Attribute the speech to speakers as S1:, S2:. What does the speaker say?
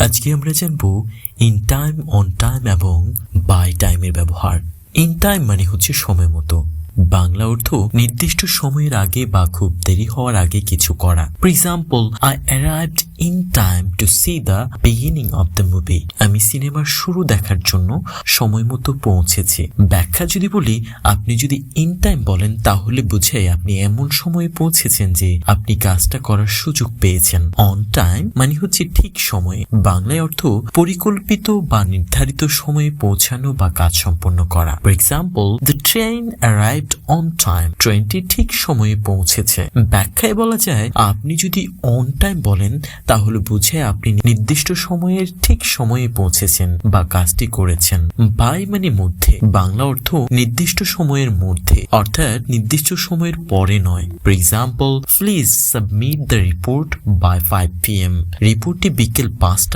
S1: আজকে আমরা জানবো ইন টাইম, অন টাইম এবং বাই টাইমের ব্যবহার। ইন টাইম মানে হচ্ছে সময় মতো। বাংলা অর্থ নির্দিষ্ট সময়ের আগে বা খুব দেরি হওয়ার আগে কিছু করা। For example, I arrived in time to C the beginning of the movie. আমি সিনেমার শুরু দেখার জন্য সময় মতো পৌঁছেছি। ব্যাখ্যা যদি বলি, আপনি যদি ইন টাইম বলেন তাহলে বোঝায় আপনি এমন সময়ে পৌঁছেছেন যে আপনি কাজটা করার সুযোগ পেয়েছেন। অন টাইম মানে হচ্ছে ঠিক সময়ে। বাংলায় অর্থ পরিকল্পিত বা নির্ধারিত সময়ে পৌঁছানো বা কাজ সম্পন্ন করা। For example, the train arrived on time. ট্রেনটি ঠিক সময়ে পৌঁছেছে। ব্যাখ্যায় বলা যায়, আপনি যদি অন টাইম বলেন তাহলে বোঝায় আপনি নির্দিষ্ট সময়ের ঠিক সময়ে পৌঁছেছেন বা কাজটি করেছেন। বাই মানে মধ্যে। বাংলা অর্থ নির্দিষ্ট সময়ের মধ্যে, অর্থাৎ নির্দিষ্ট সময়ের পরে নয়। For example, please submit the report by 5 PM। রিপোর্টটি বিকেল 5টার